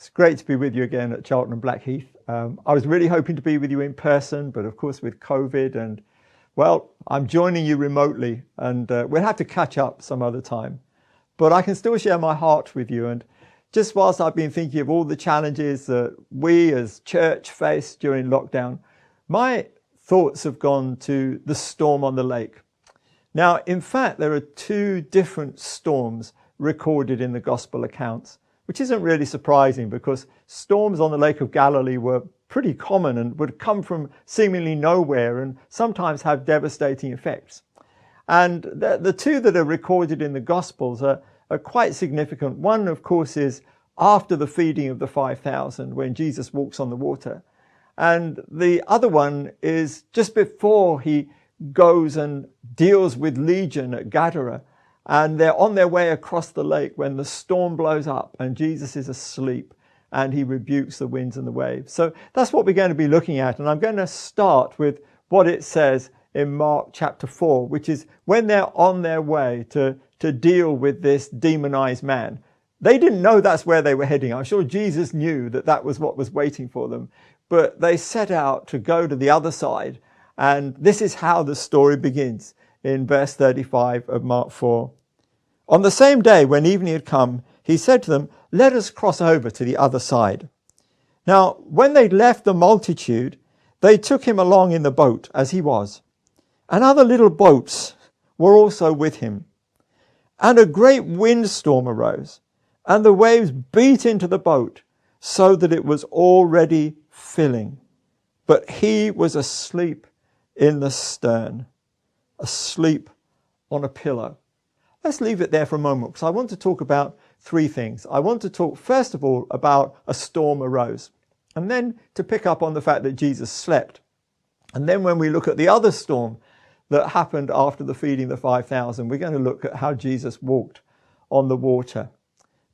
It's great to be with you again at Charlton and Blackheath. I was really hoping to be with you in person, but of course with COVID and, well, I'm joining you remotely and we'll have to catch up some other time. But I can still share my heart with you. And just whilst I've been thinking of all the challenges that we as church faced during lockdown, my thoughts have gone to the storm on the lake. Now, in fact, there are two different storms recorded in the gospel accounts, which isn't really surprising because storms on the Lake of Galilee were pretty common and would come from seemingly nowhere and sometimes have devastating effects. And the two that are recorded in the Gospels are quite significant. One, of course, is after the feeding of the 5,000 when Jesus walks on the water. And the other one is just before he goes and deals with Legion at Gadara. And they're on their way across the lake when the storm blows up and Jesus is asleep and he rebukes the winds and the waves. So that's what we're going to be looking at. And I'm going to start with what it says in Mark chapter 4, which is when they're on their way to deal with this demonized man. They didn't know that's where they were heading. I'm sure Jesus knew that that was what was waiting for them. But they set out to go to the other side. And this is how the story begins in verse 35 of Mark 4. On the same day when evening had come, he said to them, "Let us cross over to the other side." Now, when they left the multitude, they took him along in the boat as he was, and other little boats were also with him. And a great windstorm arose, and the waves beat into the boat, so that it was already filling. But he was asleep in the stern, asleep on a pillow. Let's leave it there for a moment because I want to talk about three things. I want to talk first of all about a storm arose, and then to pick up on the fact that Jesus slept. And then when we look at the other storm that happened after the feeding of the 5,000, we're going to look at how Jesus walked on the water.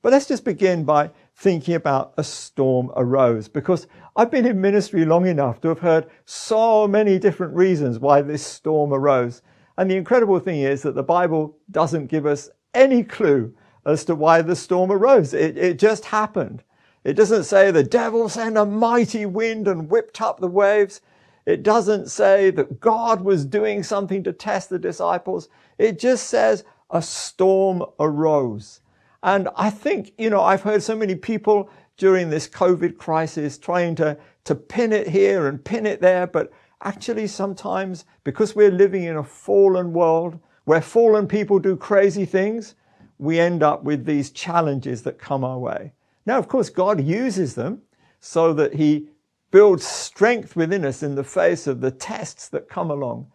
But let's just begin by thinking about a storm arose, because I've been in ministry long enough to have heard so many different reasons why this storm arose. And the incredible thing is that the Bible doesn't give us any clue as to why the storm arose. It just happened. It doesn't say the devil sent a mighty wind and whipped up the waves. It doesn't say that God was doing something to test the disciples. It just says a storm arose. And I think, I've heard so many people during this COVID crisis trying to pin it here and pin it there, but actually, sometimes, because we're living in a fallen world where fallen people do crazy things, we end up with these challenges that come our way. Now, of course, God uses them so that he builds strength within us in the face of the tests that come along.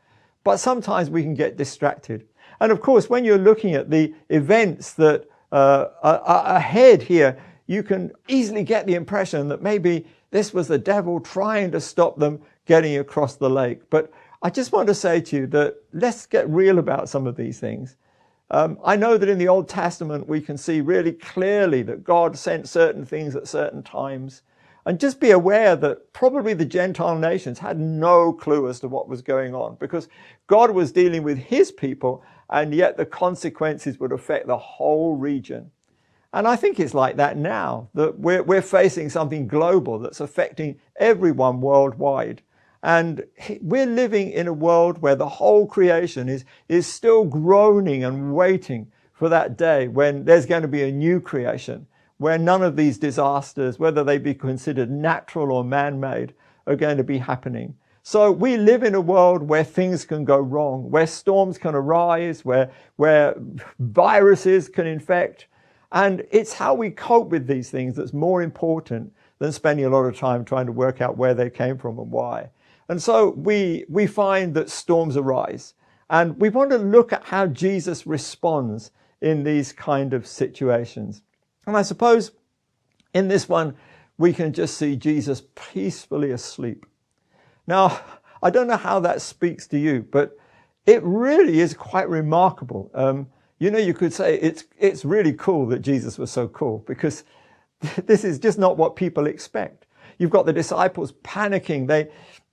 But sometimes we can get distracted. And of course, when you're looking at the events that are ahead here, you can easily get the impression that maybe this was the devil trying to stop them getting across the lake. But I just want to say to you that let's get real about some of these things. I know that in the Old Testament, we can see really clearly that God sent certain things at certain times. And just be aware that probably the Gentile nations had no clue as to what was going on, because God was dealing with his people, and yet the consequences would affect the whole region. And I think it's like that now, that we're facing something global that's affecting everyone worldwide. And we're living in a world where the whole creation is still groaning and waiting for that day when there's going to be a new creation, where none of these disasters, whether they be considered natural or man-made, are going to be happening. So we live in a world where things can go wrong, where storms can arise, where viruses can infect. And it's how we cope with these things that's more important than spending a lot of time trying to work out where they came from and why. And so we find that storms arise. And we want to look at how Jesus responds in these kind of situations. And I suppose in this one, we can just see Jesus peacefully asleep. Now, I don't know how that speaks to you, but it really is quite remarkable. You could say it's really cool that Jesus was so cool, because this is just not what people expect. You've got the disciples panicking.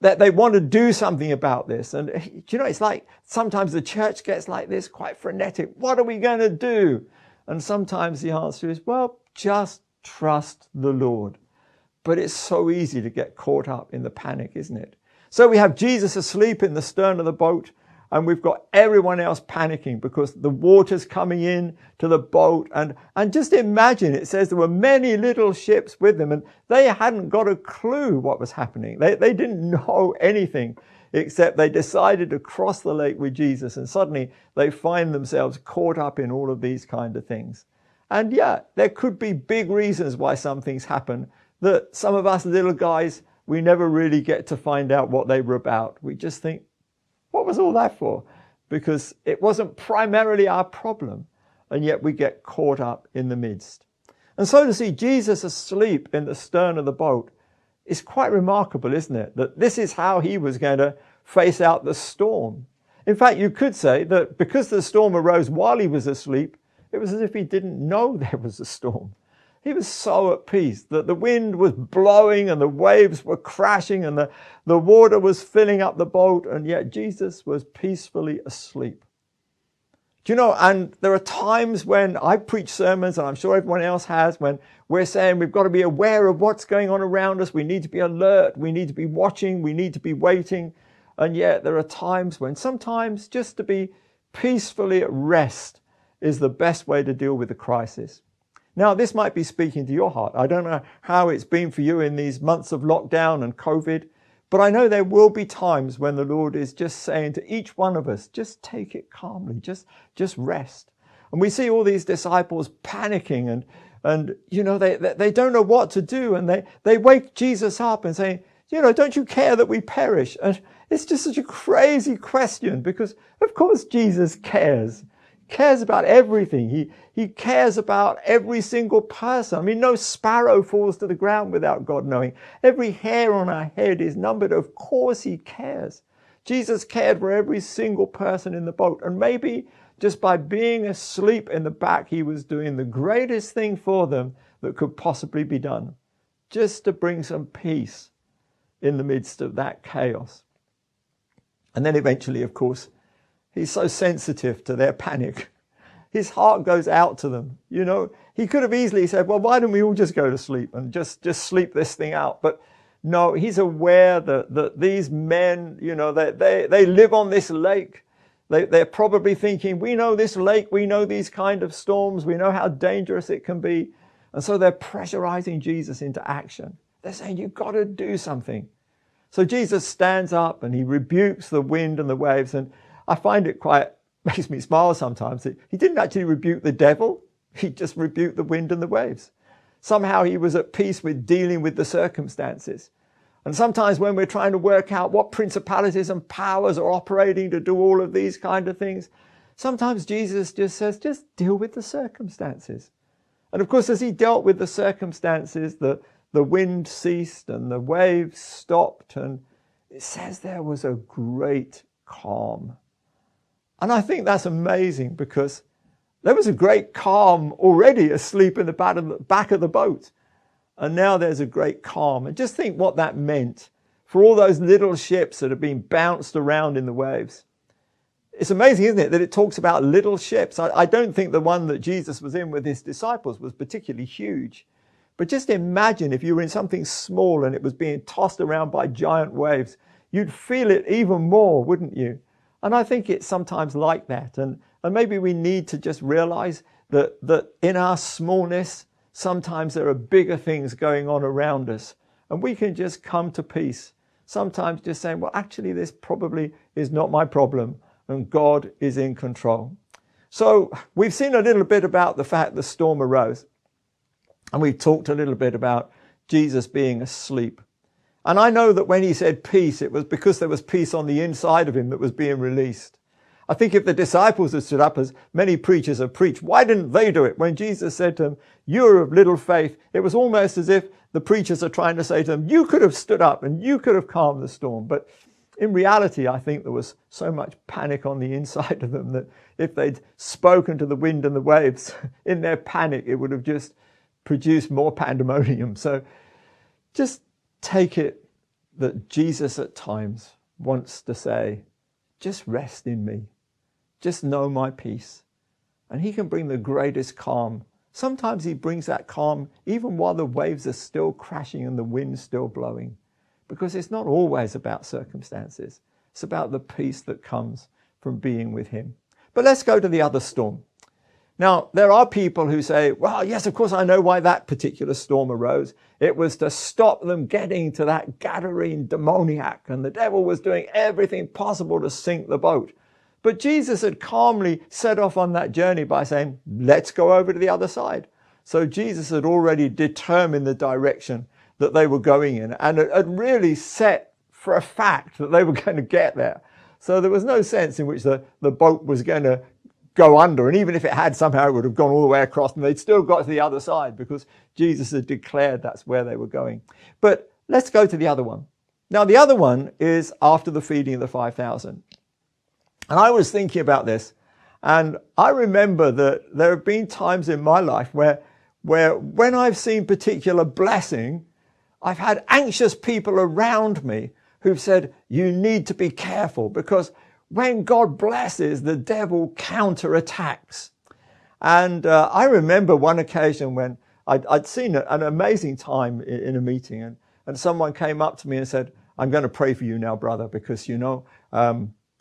They want to do something about this. And it's like sometimes the church gets like this, quite frenetic. What are we going to do? And sometimes the answer is, well, just trust the Lord. But it's so easy to get caught up in the panic, isn't it? So we have Jesus asleep in the stern of the boat, and we've got everyone else panicking because the water's coming in to the boat. And just imagine, it says there were many little ships with them, and they hadn't got a clue what was happening. They didn't know anything, except they decided to cross the lake with Jesus, and suddenly they find themselves caught up in all of these kind of things. And yeah, there could be big reasons why some things happen that some of us little guys, we never really get to find out what they were about. We just think, what was all that for? Because it wasn't primarily our problem, and yet we get caught up in the midst. And so to see Jesus asleep in the stern of the boat is quite remarkable, isn't it? That this is how he was going to face out the storm. In fact, you could say that because the storm arose while he was asleep, it was as if he didn't know there was a storm. He was so at peace that the wind was blowing and the waves were crashing and the water was filling up the boat, and yet Jesus was peacefully asleep. Do you know, and there are times when I preach sermons, and I'm sure everyone else has, when we're saying we've got to be aware of what's going on around us. We need to be alert. We need to be watching. We need to be waiting. And yet there are times when sometimes just to be peacefully at rest is the best way to deal with the crisis. Now, this might be speaking to your heart. I don't know how it's been for you in these months of lockdown and COVID, but I know there will be times when the Lord is just saying to each one of us, just take it calmly, just rest. And we see all these disciples panicking and you know, they don't know what to do, and they wake Jesus up and say, you know, don't you care that we perish? And it's just such a crazy question, because of course Jesus cares about everything. He cares about every single person. I mean, no sparrow falls to the ground without God knowing. Every hair on our head is numbered. Of course he cares. Jesus cared for every single person in the boat. And maybe just by being asleep in the back, he was doing the greatest thing for them that could possibly be done, just to bring some peace in the midst of that chaos. And then eventually, of course, he's so sensitive to their panic. His heart goes out to them. You know, he could have easily said, well, why don't we all just go to sleep and just sleep this thing out? But no, he's aware that these men, you know, they live on this lake. They're probably thinking, we know this lake, we know these kind of storms, we know how dangerous it can be. And so they're pressurizing Jesus into action. They're saying, you've got to do something. So Jesus stands up and he rebukes the wind and the waves. And I find it makes me smile sometimes. He didn't actually rebuke the devil. He just rebuked the wind and the waves. Somehow he was at peace with dealing with the circumstances. And sometimes when we're trying to work out what principalities and powers are operating to do all of these kind of things, sometimes Jesus just says, just deal with the circumstances. And of course, as he dealt with the circumstances, the wind ceased and the waves stopped. And it says there was a great calm. And I think that's amazing, because there was a great calm already asleep in the back of the boat. And now there's a great calm. And just think what that meant for all those little ships that have been bounced around in the waves. It's amazing, isn't it, that it talks about little ships. I don't think the one that Jesus was in with his disciples was particularly huge. But just imagine if you were in something small and it was being tossed around by giant waves. You'd feel it even more, wouldn't you? And I think it's sometimes like that. And maybe we need to just realize that in our smallness, sometimes there are bigger things going on around us. And we can just come to peace. Sometimes just saying, well, actually, this probably is not my problem. And God is in control. So we've seen a little bit about the fact the storm arose. And we've talked a little bit about Jesus being asleep. And I know that when he said peace, it was because there was peace on the inside of him that was being released. I think if the disciples had stood up, as many preachers have preached, why didn't they do it? When Jesus said to them, you're of little faith, it was almost as if the preachers are trying to say to them, you could have stood up and you could have calmed the storm. But in reality, I think there was so much panic on the inside of them that if they'd spoken to the wind and the waves in their panic, it would have just produced more pandemonium. So just take it that Jesus at times wants to say, just rest in me. Just know my peace. And he can bring the greatest calm Sometimes he brings that calm even while the waves are still crashing and the wind's still blowing, because it's not always about circumstances. It's about the peace that comes from being with him. But let's go to the other storm. Now, there are people who say, well, yes, of course, I know why that particular storm arose. It was to stop them getting to that Gadarene demoniac, and the devil was doing everything possible to sink the boat. But Jesus had calmly set off on that journey by saying, let's go over to the other side. So Jesus had already determined the direction that they were going in, and had really set for a fact that they were going to get there. So there was no sense in which the boat was going to go under, and even if it had, somehow it would have gone all the way across and they'd still got to the other side, because Jesus had declared that's where they were going. But let's go to the other one. Now, the other one is after the feeding of the 5,000. And I was thinking about this, and I remember that there have been times in my life where when I've seen particular blessing, I've had anxious people around me who've said, you need to be careful, because when God blesses, the devil counterattacks. And I remember one occasion when I'd seen an amazing time in a meeting, and someone came up to me and said, I'm going to pray for you now, brother, because,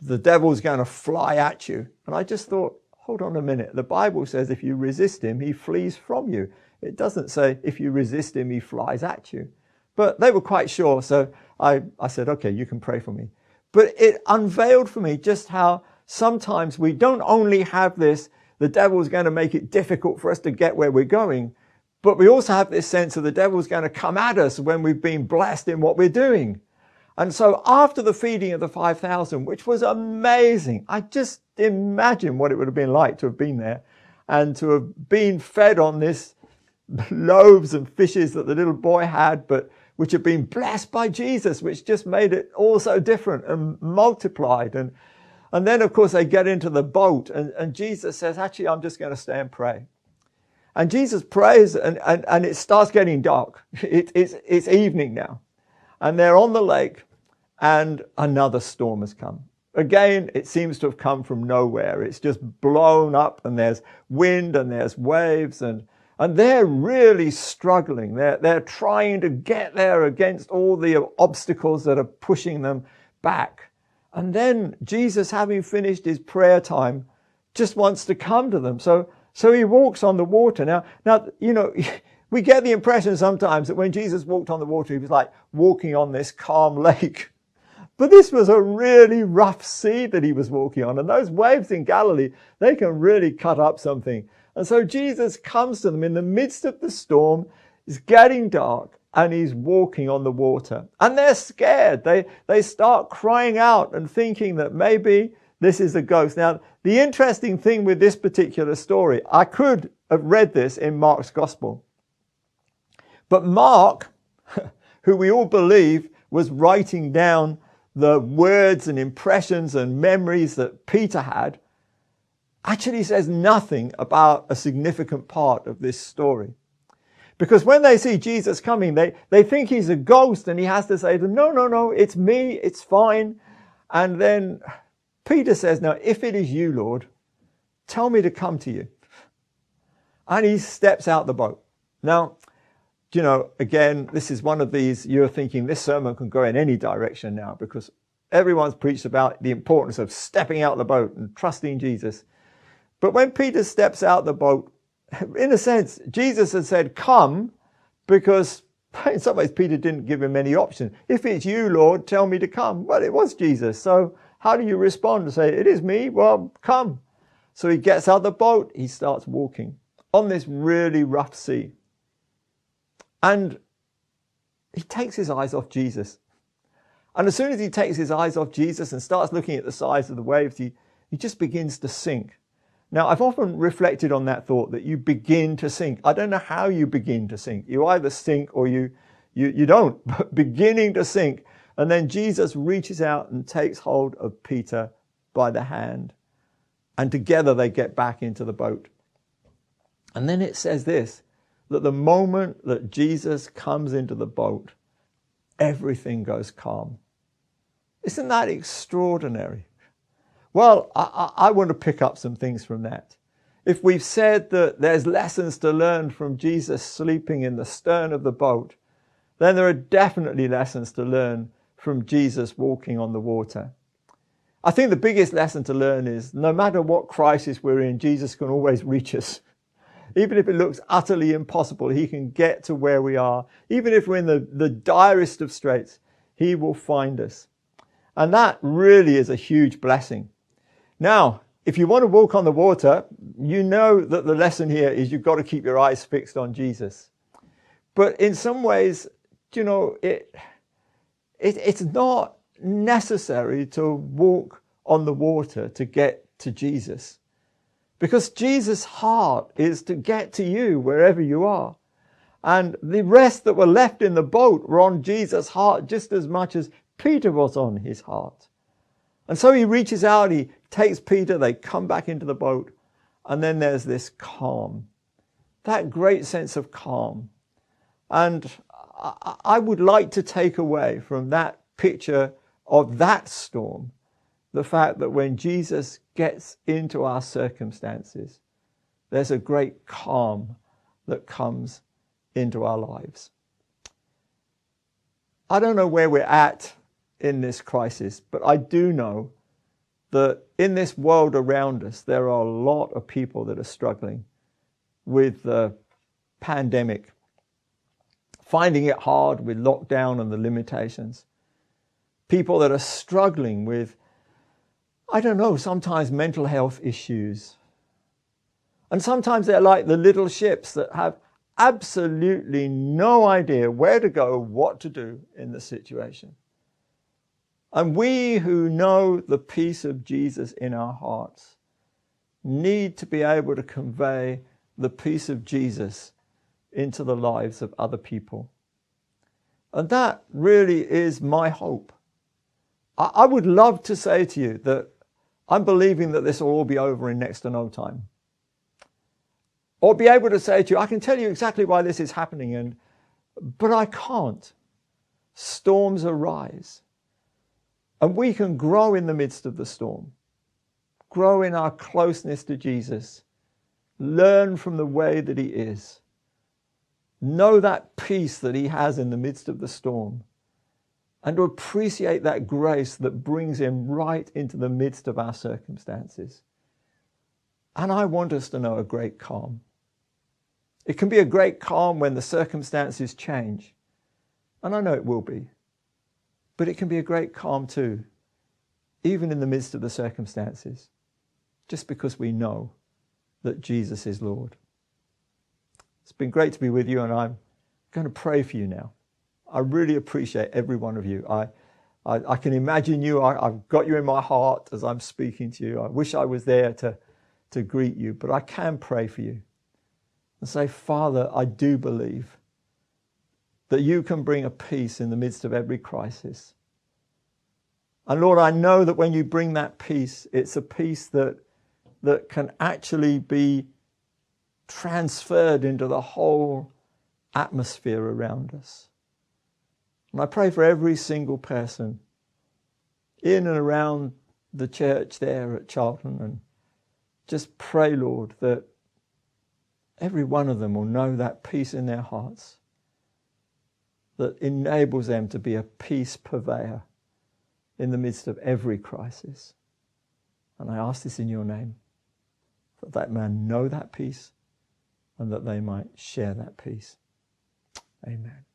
the devil's going to fly at you. And I just thought, hold on a minute. The Bible says if you resist him, he flees from you. It doesn't say if you resist him, he flies at you. But they were quite sure. So I said, okay, you can pray for me. But it unveiled for me just how sometimes we don't only have this, the devil's going to make it difficult for us to get where we're going, but we also have this sense of the devil's going to come at us when we've been blessed in what we're doing. And so after the feeding of the 5,000, which was amazing, I just imagine what it would have been like to have been there and to have been fed on this loaves and fishes that the little boy had, but which had been blessed by Jesus, which just made it all so different and multiplied. And then, of course, they get into the boat, and Jesus says, actually, I'm just going to stay and pray. And Jesus prays, and it starts getting dark. It's evening now. And they're on the lake, and another storm has come. Again, it seems to have come from nowhere. It's just blown up, and there's wind and there's waves, and they're really struggling. They're trying to get there against all the obstacles that are pushing them back. And then Jesus, having finished his prayer time, just wants to come to them. So he walks on the water. Now, we get the impression sometimes that when Jesus walked on the water, he was like walking on this calm lake. But this was a really rough sea that he was walking on. And those waves in Galilee, they can really cut up something. And so Jesus comes to them in the midst of the storm. It's getting dark, and he's walking on the water. And they're scared. They start crying out and thinking that maybe this is a ghost. Now, the interesting thing with this particular story, I could have read this in Mark's gospel. But Mark, who we all believe was writing down the words and impressions and memories that Peter had, actually says nothing about a significant part of this story. Because when they see Jesus coming, they think he's a ghost, and he has to say to them, no, it's me, it's fine. And then Peter says, now, if it is you, Lord, tell me to come to you. And he steps out the boat. Now, again, this is one of these, you're thinking this sermon can go in any direction now, because everyone's preached about the importance of stepping out the boat and trusting Jesus. But when Peter steps out the boat, in a sense, Jesus had said, come, because in some ways Peter didn't give him any option. If it's you, Lord, tell me to come. Well, it was Jesus. So how do you respond and say, it is me? Well, come. So he gets out the boat. He starts walking on this really rough sea. And he takes his eyes off Jesus. And as soon as he takes his eyes off Jesus and starts looking at the size of the waves, he just begins to sink. Now, I've often reflected on that thought, that you begin to sink. I don't know how you begin to sink. You either sink or you don't, but beginning to sink. And then Jesus reaches out and takes hold of Peter by the hand. And together they get back into the boat. And then it says this, that the moment that Jesus comes into the boat, everything goes calm. Isn't that extraordinary? Well, I want to pick up some things from that. if we've said that there's lessons to learn from Jesus sleeping in the stern of the boat, then there are definitely lessons to learn from Jesus walking on the water. I think the biggest lesson to learn is no matter what crisis we're in, Jesus can always reach us. Even if it looks utterly impossible, he can get to where we are. Even if we're in the direst of straits, he will find us. And that really is a huge blessing. Now, if you want to walk on the water, you know that the lesson here is you've got to keep your eyes fixed on Jesus. But in some ways, you know, it's not necessary to walk on the water to get to Jesus. Because Jesus' heart is to get to you wherever you are. And the rest that were left in the boat were on Jesus' heart just as much as Peter was on his heart. And so he reaches out, he takes Peter, they come back into the boat, and then there's this calm. That great sense of calm. And I would like to take away from that picture of that storm the fact that when Jesus gets into our circumstances, there's a great calm that comes into our lives. I don't know where we're at in this crisis, but I do know that in this world around us, there are a lot of people that are struggling with the pandemic, finding it hard with lockdown and the limitations. People that are struggling with, I don't know, sometimes mental health issues. And sometimes they're like the little ships that have absolutely no idea where to go, what to do in the situation. And we who know the peace of Jesus in our hearts need to be able to convey the peace of Jesus into the lives of other people. And that really is my hope. I would love to say to you that I'm believing that this will all be over in next to no time. Or be able to say to you, I can tell you exactly why this is happening, but I can't. Storms arise. And we can grow in the midst of the storm. Grow in our closeness to Jesus. Learn from the way that he is. Know that peace that he has in the midst of the storm. And to appreciate that grace that brings him right into the midst of our circumstances. And I want us to know a great calm. It can be a great calm when the circumstances change. And I know it will be. But it can be a great calm too, even in the midst of the circumstances, just because we know that Jesus is Lord. It's been great to be with you, and I'm going to pray for you now. I really appreciate every one of you. I can imagine you. I've got you in my heart as I'm speaking to you. I wish I was there to greet you, but I can pray for you and say, Father, I do believe that you can bring a peace in the midst of every crisis. And Lord, I know that when you bring that peace, it's a peace that can actually be transferred into the whole atmosphere around us. And I pray for every single person in and around the church there at Charlton, and just pray, Lord, that every one of them will know that peace in their hearts that enables them to be a peace purveyor in the midst of every crisis. And I ask this in your name, that man know that peace and that they might share that peace. Amen.